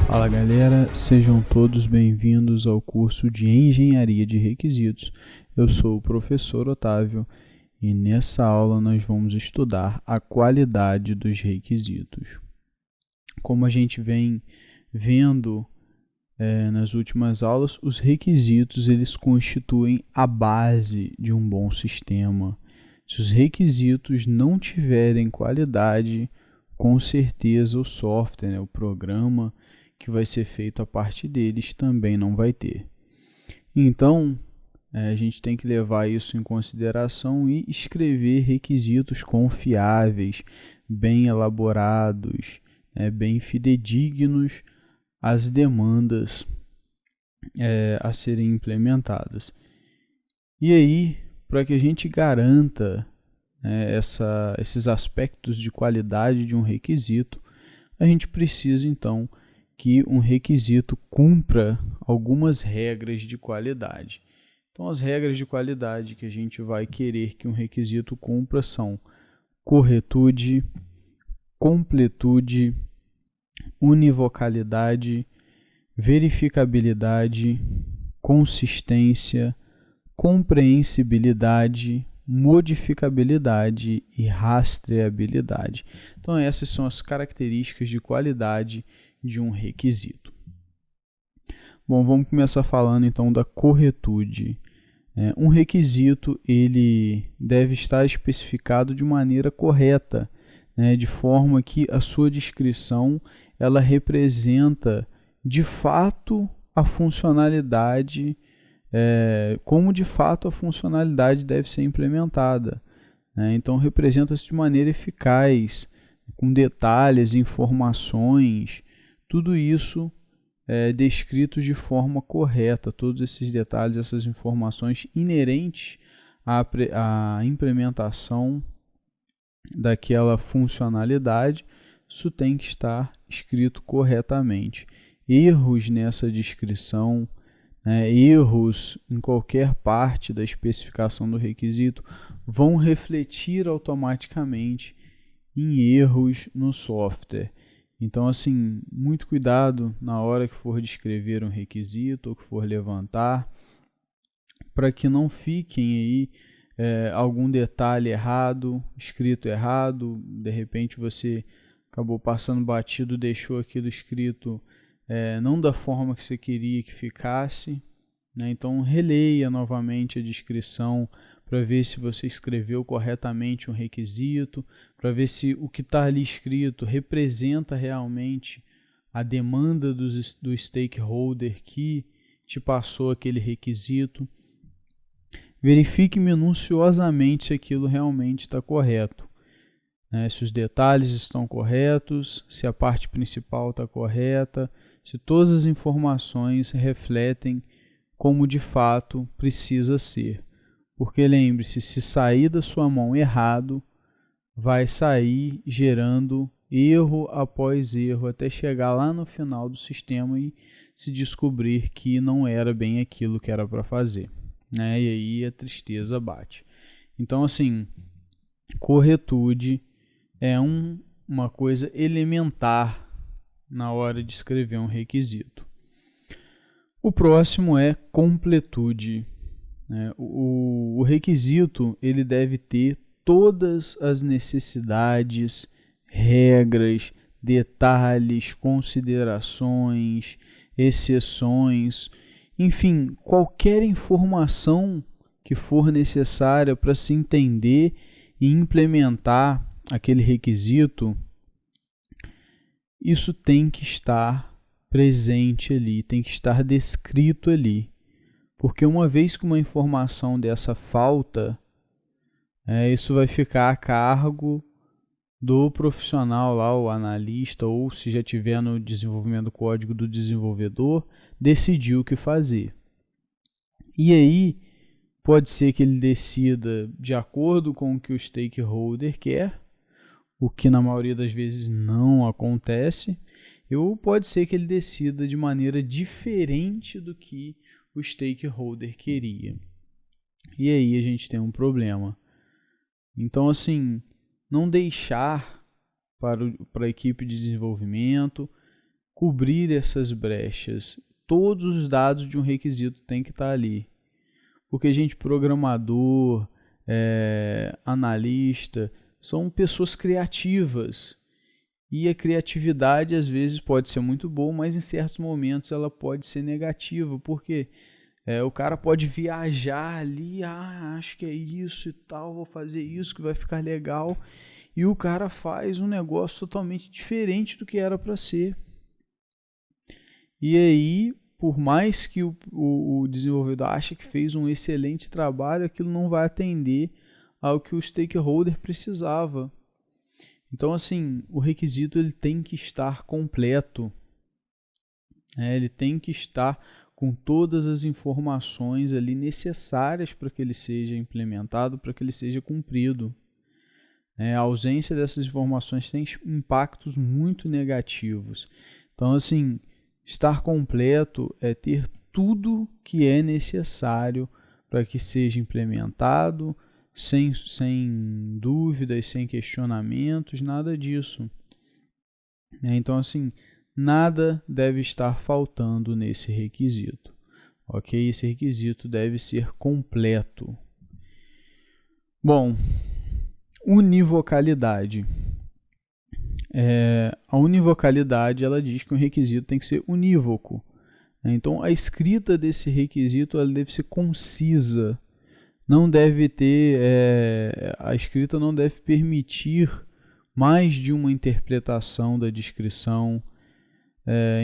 Fala galera, sejam todos bem-vindos ao curso de Engenharia de Requisitos. Eu sou o professor Otávio e nessa aula nós vamos estudar a qualidade dos requisitos. Como a gente vem vendo nas últimas aulas, os requisitos eles constituem a base de um bom sistema. Se os requisitos não tiverem qualidade, com certeza o software, o programa que vai ser feito a partir deles também não vai ter. Então, a gente tem que levar isso em consideração e escrever requisitos confiáveis, bem elaborados, bem fidedignos às demandas a serem implementadas. E aí, para que a gente garanta esses aspectos de qualidade de um requisito, a gente precisa então que um requisito cumpra algumas regras de qualidade. Então, as regras de qualidade que a gente vai querer que um requisito cumpra são corretude, completude, univocalidade, verificabilidade, consistência, compreensibilidade, modificabilidade e rastreabilidade. Então, essas são as características de qualidade de um requisito. Bom, vamos começar falando então da corretude. Um requisito ele deve estar especificado de maneira correta, de forma que a sua descrição ela representa de fato a funcionalidade, como de fato a funcionalidade deve ser implementada. Então representa-se de maneira eficaz, com detalhes, informações, tudo isso descrito de forma correta, todos esses detalhes, essas informações inerentes à implementação daquela funcionalidade, isso tem que estar escrito corretamente. Erros nessa descrição, erros em qualquer parte da especificação do requisito vão refletir automaticamente em erros no software. Então, assim, muito cuidado na hora que for descrever um requisito ou que for levantar, para que não fiquem aí algum detalhe errado, escrito errado, de repente você acabou passando batido, deixou aquilo escrito não da forma que você queria que ficasse, Então releia novamente a descrição para ver se você escreveu corretamente um requisito, para ver se o que está ali escrito representa realmente a demanda do stakeholder que te passou aquele requisito. Verifique minuciosamente se aquilo realmente está correto, se os detalhes estão corretos, se a parte principal está correta, se todas as informações refletem como de fato precisa ser. Porque lembre-se, se sair da sua mão errado, vai sair gerando erro após erro, até chegar lá no final do sistema e se descobrir que não era bem aquilo que era para fazer. E aí a tristeza bate. Então, assim, corretude é uma coisa elementar na hora de escrever um requisito. O próximo é completude. O requisito ele deve ter todas as necessidades, regras, detalhes, considerações, exceções, enfim, qualquer informação que for necessária para se entender e implementar aquele requisito, isso tem que estar presente ali, tem que estar descrito ali. Porque uma vez que uma informação dessa falta, isso vai ficar a cargo do profissional lá, o analista, ou se já tiver no desenvolvimento do código do desenvolvedor, decidir o que fazer. E aí, pode ser que ele decida de acordo com o que o stakeholder quer, o que na maioria das vezes não acontece, ou pode ser que ele decida de maneira diferente do que o stakeholder queria. E aí a gente tem um problema. Então, assim, não deixar para a equipe de desenvolvimento cobrir essas brechas. Todos os dados de um requisito têm que estar ali. Porque, gente, programador, analista, são pessoas criativas. E a criatividade, às vezes, pode ser muito boa, mas em certos momentos ela pode ser negativa. Porque o cara pode viajar ali, acho que é isso e tal, vou fazer isso que vai ficar legal. E o cara faz um negócio totalmente diferente do que era para ser. E aí, por mais que o desenvolvedor ache que fez um excelente trabalho, aquilo não vai atender ao que o stakeholder precisava. Então, assim, o requisito ele tem que estar completo. Ele tem que estar com todas as informações ali necessárias para que ele seja implementado, para que ele seja cumprido. A ausência dessas informações tem impactos muito negativos. Então, assim, estar completo é ter tudo que é necessário para que seja implementado, sem dúvidas, sem questionamentos, nada disso. Então, assim, nada deve estar faltando nesse requisito. Ok? Esse requisito deve ser completo. Bom, univocalidade. A univocalidade ela diz que um requisito tem que ser unívoco. Então, a escrita desse requisito ela deve ser concisa. Não deve ter, a escrita não deve permitir mais de uma interpretação da descrição.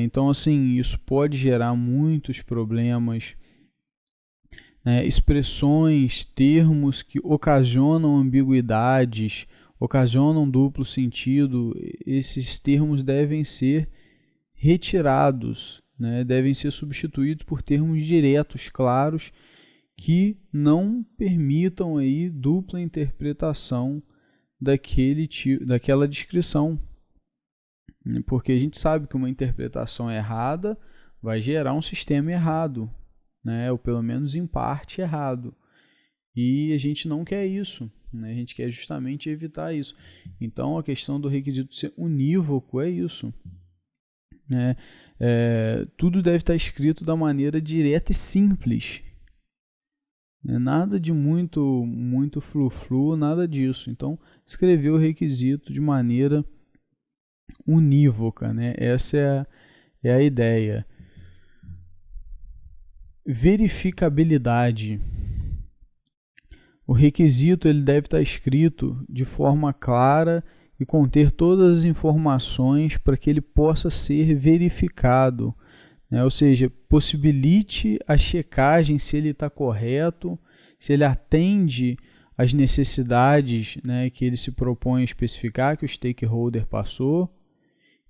Então, assim, isso pode gerar muitos problemas. Expressões, termos que ocasionam ambiguidades, ocasionam duplo sentido, esses termos devem ser retirados, devem ser substituídos por termos diretos, claros, que não permitam aí dupla interpretação daquela descrição. Porque a gente sabe que uma interpretação errada vai gerar um sistema errado, ou pelo menos em parte errado. E a gente não quer isso, a gente quer justamente evitar isso. Então a questão do requisito ser unívoco é isso. Tudo deve estar escrito da maneira direta e simples. Nada de muito flu-flu, nada disso. Então, escrever o requisito de maneira unívoca. Essa é a ideia. Verificabilidade. O requisito ele deve estar escrito de forma clara e conter todas as informações para que ele possa ser verificado. Ou seja, possibilite a checagem se ele está correto, se ele atende às necessidades que ele se propõe a especificar, que o stakeholder passou.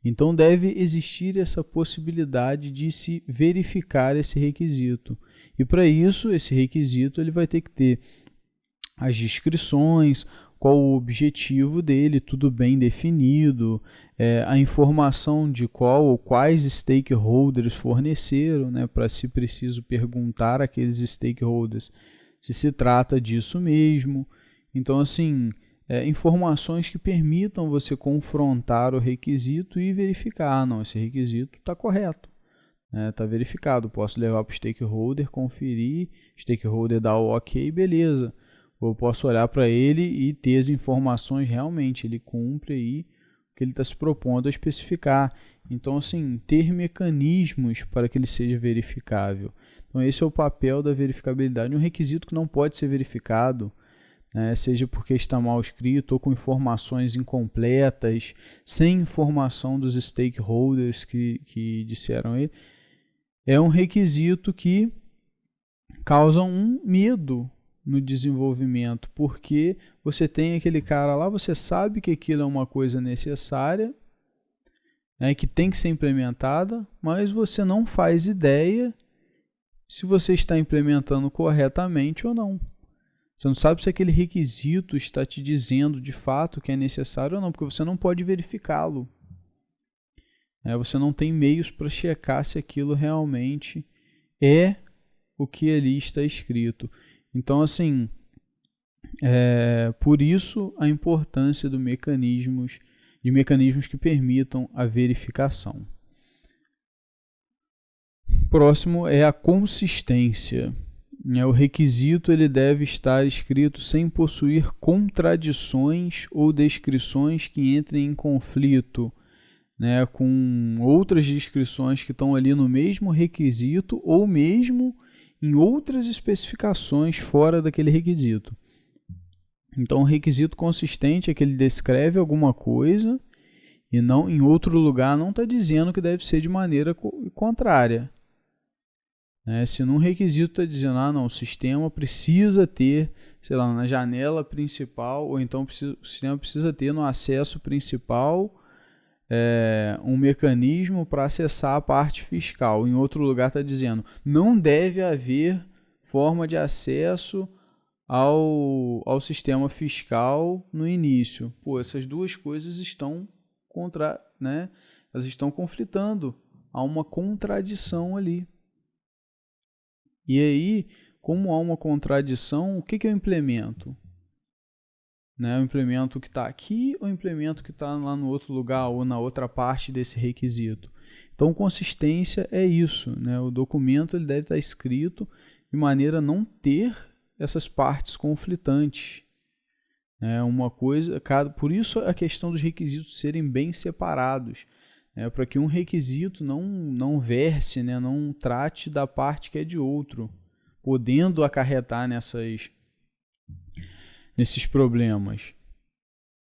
Então, deve existir essa possibilidade de se verificar esse requisito. E para isso, esse requisito ele vai ter que ter as descrições, qual o objetivo dele, tudo bem definido, a informação de qual ou quais stakeholders forneceram, para se preciso perguntar àqueles stakeholders se trata disso mesmo. Então, assim, informações que permitam você confrontar o requisito e verificar, não, esse requisito está correto, está verificado, posso levar para o stakeholder, conferir, stakeholder dá o ok, beleza. Eu posso olhar para ele e ter as informações realmente, ele cumpre aí o que ele está se propondo a especificar. Então, assim, ter mecanismos para que ele seja verificável. Então, esse é o papel da verificabilidade. Um requisito que não pode ser verificado, seja porque está mal escrito ou com informações incompletas, sem informação dos stakeholders que disseram ele, é um requisito que causa um medo no desenvolvimento, porque você tem aquele cara lá, você sabe que aquilo é uma coisa necessária, que tem que ser implementada, mas você não faz ideia se você está implementando corretamente ou não. Você não sabe se aquele requisito está te dizendo de fato que é necessário ou não, porque você não pode verificá-lo. Você não tem meios para checar se aquilo realmente é o que ali está escrito. Então, assim, por isso a importância de mecanismos que permitam a verificação. Próximo é a consistência. O requisito ele deve estar escrito sem possuir contradições ou descrições que entrem em conflito, né, com outras descrições que estão ali no mesmo requisito ou mesmo em outras especificações fora daquele requisito. Então, o requisito consistente é que ele descreve alguma coisa e não em outro lugar não está dizendo que deve ser de maneira contrária. Se num requisito está dizendo, não, o sistema precisa ter, sei lá, na janela principal, ou então o sistema precisa ter no acesso principal um mecanismo para acessar a parte fiscal. Em outro lugar está dizendo, não deve haver forma de acesso ao sistema fiscal no início. Essas duas coisas estão elas estão conflitando. Há uma contradição ali. E aí, como há uma contradição, o que eu implemento? Eu implemento o que está aqui ou implemento o que está lá no outro lugar ou na outra parte desse requisito? Então, consistência é isso. O documento ele deve estar escrito de maneira a não ter essas partes conflitantes. Por isso a questão dos requisitos serem bem separados. Para que um requisito não verse, não trate da parte que é de outro, podendo acarretar nesses problemas.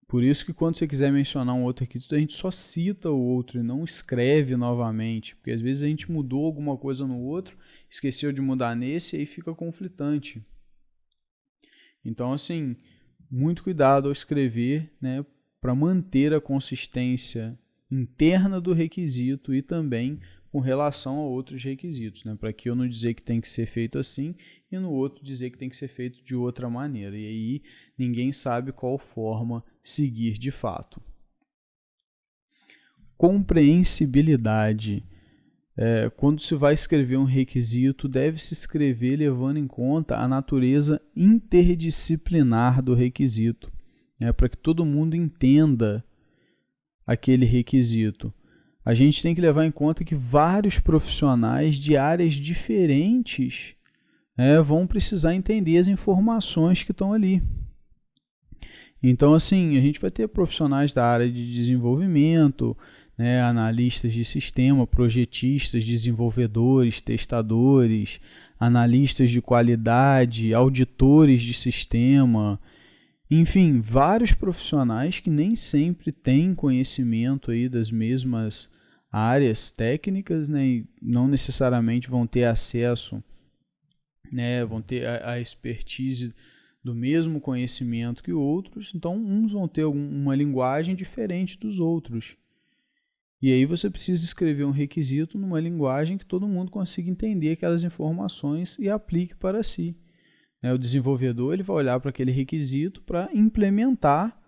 Por isso que quando você quiser mencionar um outro requisito, a gente só cita o outro e não escreve novamente, porque às vezes a gente mudou alguma coisa no outro, esqueceu de mudar nesse e aí fica conflitante. Então, assim, muito cuidado ao escrever, para manter a consistência interna do requisito e também com relação a outros requisitos, para que eu não dizer que tem que ser feito assim e no outro dizer que tem que ser feito de outra maneira. E aí ninguém sabe qual forma seguir de fato. Compreensibilidade. Quando se vai escrever um requisito, deve-se escrever levando em conta a natureza interdisciplinar do requisito, para que todo mundo entenda aquele requisito. A gente tem que levar em conta que vários profissionais de áreas diferentes vão precisar entender as informações que estão ali. Então, assim, a gente vai ter profissionais da área de desenvolvimento, analistas de sistema, projetistas, desenvolvedores, testadores, analistas de qualidade, auditores de sistema. Enfim, vários profissionais que nem sempre têm conhecimento aí das mesmas áreas técnicas, e não necessariamente vão ter acesso, vão ter a expertise do mesmo conhecimento que outros. Então, uns vão ter uma linguagem diferente dos outros. E aí você precisa escrever um requisito numa linguagem que todo mundo consiga entender aquelas informações e aplique para si. O desenvolvedor ele vai olhar para aquele requisito para implementar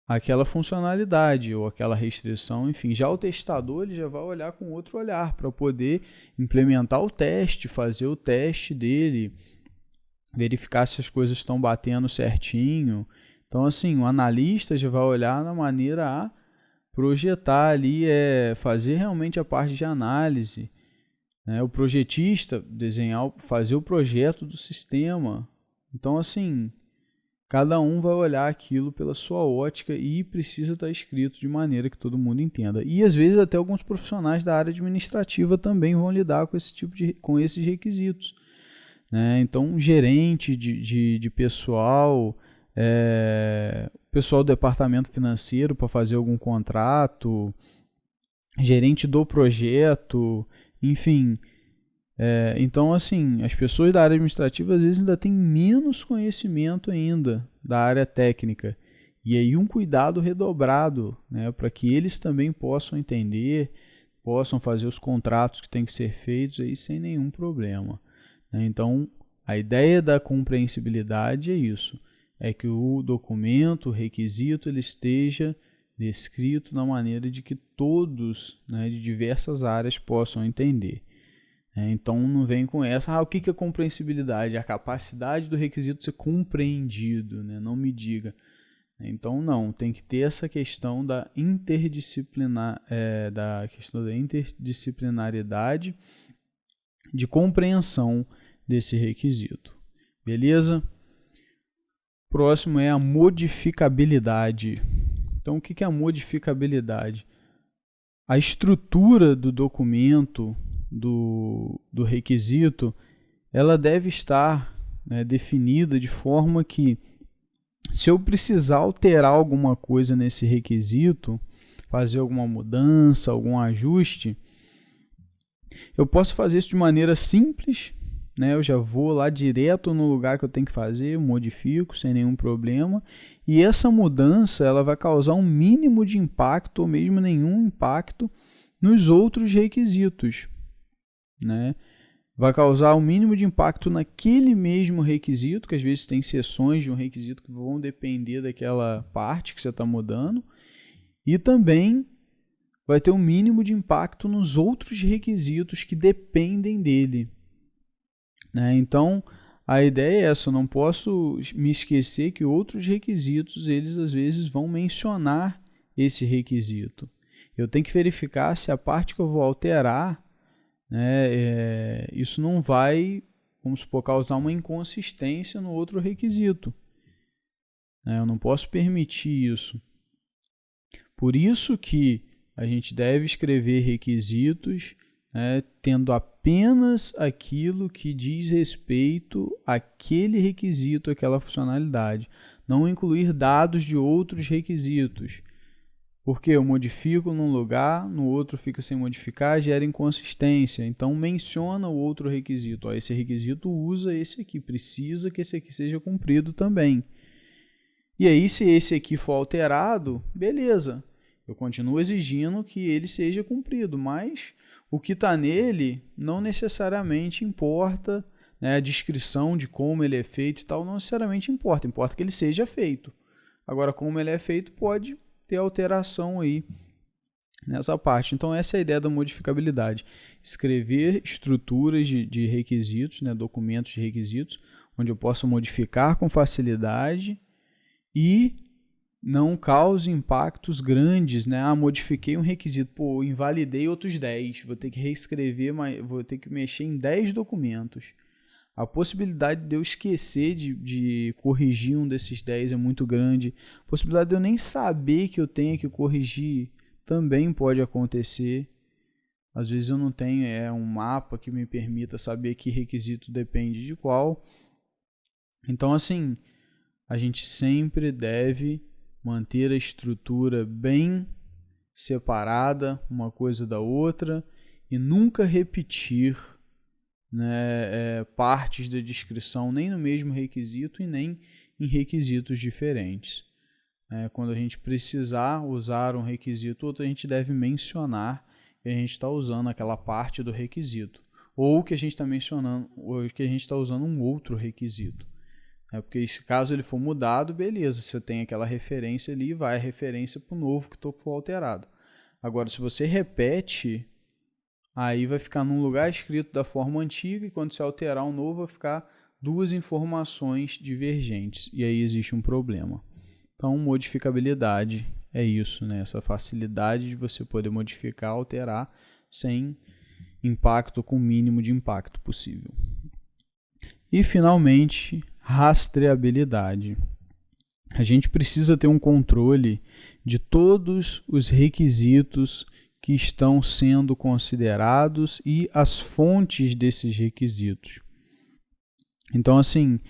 aquela funcionalidade ou aquela restrição, enfim. Já o testador ele já vai olhar com outro olhar para poder implementar o teste, fazer o teste dele, verificar se as coisas estão batendo certinho. Então, assim, o analista já vai olhar na maneira a projetar ali, fazer realmente a parte de análise. O projetista fazer o projeto do sistema. Então, assim, cada um vai olhar aquilo pela sua ótica e precisa estar escrito de maneira que todo mundo entenda. E às vezes até alguns profissionais da área administrativa também vão lidar com esses requisitos. Então, gerente de pessoal, pessoal do departamento financeiro para fazer algum contrato, gerente do projeto, enfim. Então, assim, as pessoas da área administrativa às vezes ainda têm menos conhecimento ainda da área técnica. E aí um cuidado redobrado, para que eles também possam entender, possam fazer os contratos que têm que ser feitos aí sem nenhum problema. Então, a ideia da compreensibilidade é isso, é que o documento, o requisito, ele esteja descrito na maneira de que todos, de diversas áreas possam entender. Então não vem com essa, o que é compreensibilidade? A capacidade do requisito ser compreendido, né? Não me diga. Então não, tem que ter essa questão da interdisciplinaridade de compreensão desse requisito. Beleza? Próximo é a modificabilidade. Então o que é a modificabilidade? A estrutura do documento, do requisito, ela deve estar, né, definida de forma que, se eu precisar alterar alguma coisa nesse requisito, fazer alguma mudança, algum ajuste, eu posso fazer isso de maneira simples, né? Eu já vou lá direto no lugar que eu tenho que fazer, modifico sem nenhum problema, e essa mudança ela vai causar um mínimo de impacto ou mesmo nenhum impacto nos outros requisitos, né? Vai causar o mínimo de impacto naquele mesmo requisito, que às vezes tem seções de um requisito que vão depender daquela parte que você está mudando, e também vai ter um mínimo de impacto nos outros requisitos que dependem dele, né? Então, a ideia é essa, eu não posso me esquecer que outros requisitos, eles às vezes vão mencionar esse requisito. Eu tenho que verificar se a parte que eu vou alterar, né, isso não vai, vamos supor, causar uma inconsistência no outro requisito, né? Eu não posso permitir isso. Por isso que a gente deve escrever requisitos, né, tendo apenas aquilo que diz respeito àquele requisito, àquela funcionalidade. Não incluir dados de outros requisitos. Porque eu modifico num lugar, no outro fica sem modificar, gera inconsistência. Então, menciona o outro requisito. Esse requisito usa esse aqui, precisa que esse aqui seja cumprido também. E aí, se esse aqui for alterado, beleza. Eu continuo exigindo que ele seja cumprido, mas o que está nele não necessariamente importa, né? A descrição de como ele é feito e tal não necessariamente importa. Importa que ele seja feito. Agora, como ele é feito, pode ter alteração aí nessa parte. Então essa é a ideia da modificabilidade. Escrever estruturas de requisitos, né, documentos de requisitos, onde eu posso modificar com facilidade e não cause impactos grandes, né? Modifiquei um requisito, invalidei outros 10, vou ter que reescrever, vou ter que mexer em 10 documentos. A possibilidade de eu esquecer de corrigir um desses 10 é muito grande. A possibilidade de eu nem saber que eu tenho que corrigir também pode acontecer. Às vezes eu não tenho um mapa que me permita saber que requisito depende de qual. Então, assim, a gente sempre deve manter a estrutura bem separada uma coisa da outra e nunca repetir, né, partes da descrição nem no mesmo requisito e nem em requisitos diferentes. Quando a gente precisar usar um requisito, outro a gente deve mencionar que a gente está usando aquela parte do requisito, ou que a gente está mencionando, ou que a gente está usando um outro requisito. Porque se caso ele for mudado, beleza, você tem aquela referência ali, vai a referência para o novo que for alterado. Agora, se você repete, aí vai ficar num lugar escrito da forma antiga e quando você alterar um novo vai ficar duas informações divergentes e aí existe um problema. Então, modificabilidade é isso, né? Essa facilidade de você poder modificar, alterar sem impacto, com o mínimo de impacto possível. E, finalmente, rastreabilidade. A gente precisa ter um controle de todos os requisitos que estão sendo considerados e as fontes desses requisitos. Então, assim,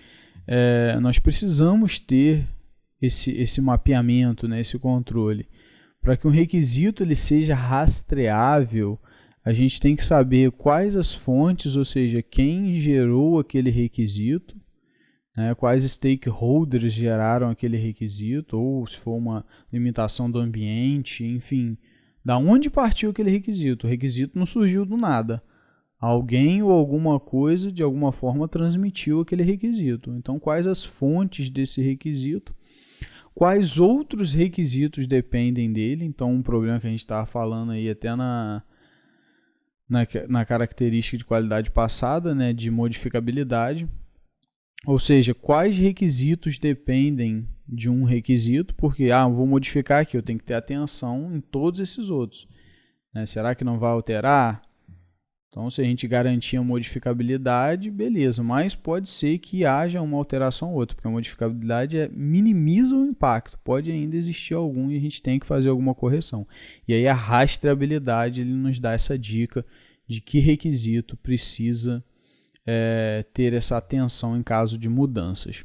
nós precisamos ter esse mapeamento, né, esse controle. Para que um requisito ele seja rastreável, a gente tem que saber quais as fontes, ou seja, quem gerou aquele requisito, né, quais stakeholders geraram aquele requisito, ou se for uma limitação do ambiente, enfim, da onde partiu aquele requisito. O requisito não surgiu do nada. Alguém ou alguma coisa, de alguma forma, transmitiu aquele requisito. Então, quais as fontes desse requisito? Quais outros requisitos dependem dele? Então, um problema que a gente estava falando aí até na característica de qualidade passada, né, de modificabilidade. Ou seja, quais requisitos dependem de um requisito, porque eu vou modificar aqui, eu tenho que ter atenção em todos esses outros. Né? Será que não vai alterar? Então, se a gente garantir a modificabilidade, beleza, mas pode ser que haja uma alteração ou outra, porque a modificabilidade minimiza o impacto, pode ainda existir algum e a gente tem que fazer alguma correção. E aí a rastreabilidade ele nos dá essa dica de que requisito precisa ter essa atenção em caso de mudanças.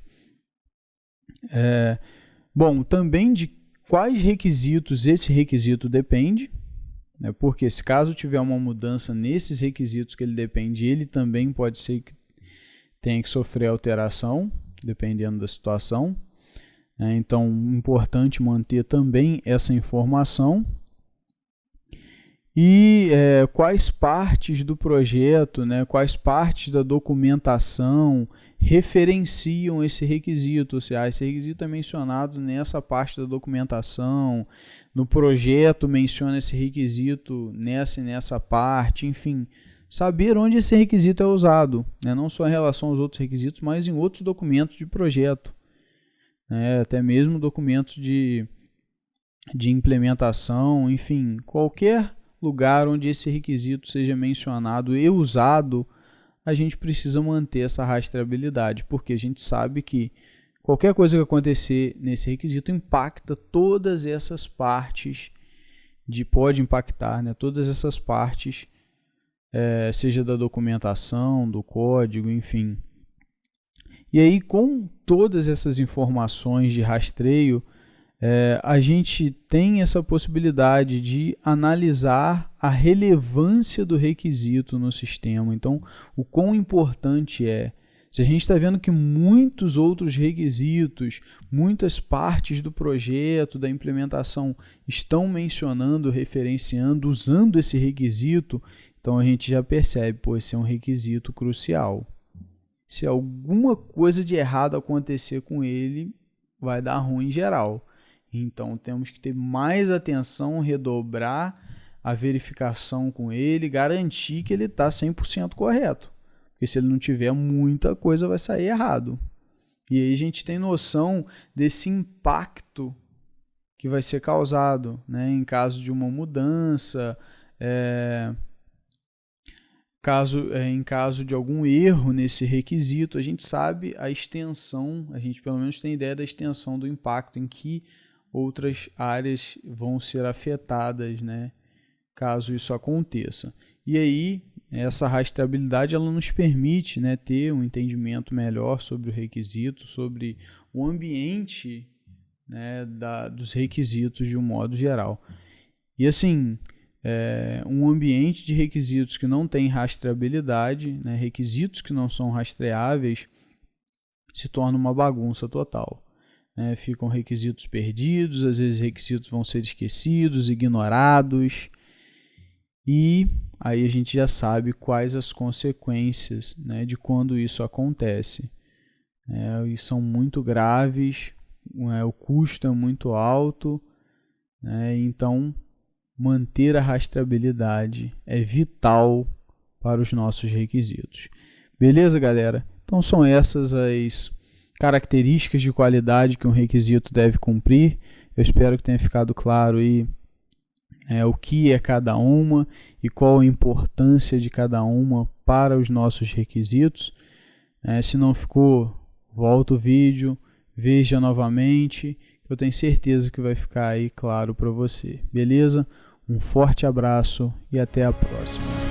Bom, também de quais requisitos esse requisito depende, né? Porque se caso tiver uma mudança nesses requisitos que ele depende, ele também pode ser que tenha que sofrer alteração, dependendo da situação. Então, importante manter também essa informação. E quais partes do projeto, né, quais partes da documentação referenciam esse requisito, ou seja, esse requisito é mencionado nessa parte da documentação, no projeto menciona esse requisito nessa parte, enfim, saber onde esse requisito é usado, né, não só em relação aos outros requisitos, mas em outros documentos de projeto, né, até mesmo documentos de implementação, enfim, qualquer lugar onde esse requisito seja mencionado e usado, a gente precisa manter essa rastreabilidade, porque a gente sabe que qualquer coisa que acontecer nesse requisito impacta todas essas partes, pode impactar, né, todas essas partes, seja da documentação, do código, enfim. E aí, com todas essas informações de rastreio, a gente tem essa possibilidade de analisar a relevância do requisito no sistema. Então, o quão importante é. Se a gente está vendo que muitos outros requisitos, muitas partes do projeto, da implementação, estão mencionando, referenciando, usando esse requisito, então a gente já percebe, esse é um requisito crucial. Se alguma coisa de errado acontecer com ele, vai dar ruim em geral. Então, temos que ter mais atenção, redobrar a verificação com ele, garantir que ele está 100% correto. Porque se ele não tiver, muita coisa vai sair errado. E aí a gente tem noção desse impacto que vai ser causado, né, em caso de uma mudança, em caso de algum erro nesse requisito, a gente sabe a extensão, a gente pelo menos tem ideia da extensão do impacto em que outras áreas vão ser afetadas, né, caso isso aconteça. E aí, essa rastreabilidade ela nos permite, né, ter um entendimento melhor sobre o requisito, sobre o ambiente, né, dos requisitos de um modo geral. E assim, um ambiente de requisitos que não tem rastreabilidade, né, requisitos que não são rastreáveis, se torna uma bagunça total. Ficam requisitos perdidos, às vezes requisitos vão ser esquecidos, ignorados, e aí a gente já sabe quais as consequências, né, de quando isso acontece. E são muito graves, o custo é muito alto, né, então manter a rastreabilidade é vital para os nossos requisitos. Beleza, galera? Então são essas as características de qualidade que um requisito deve cumprir. Eu espero que tenha ficado claro aí o que é cada uma e qual a importância de cada uma para os nossos requisitos. Se não ficou, volta o vídeo, veja novamente, eu tenho certeza que vai ficar aí claro para você. Beleza? Um forte abraço e até a próxima.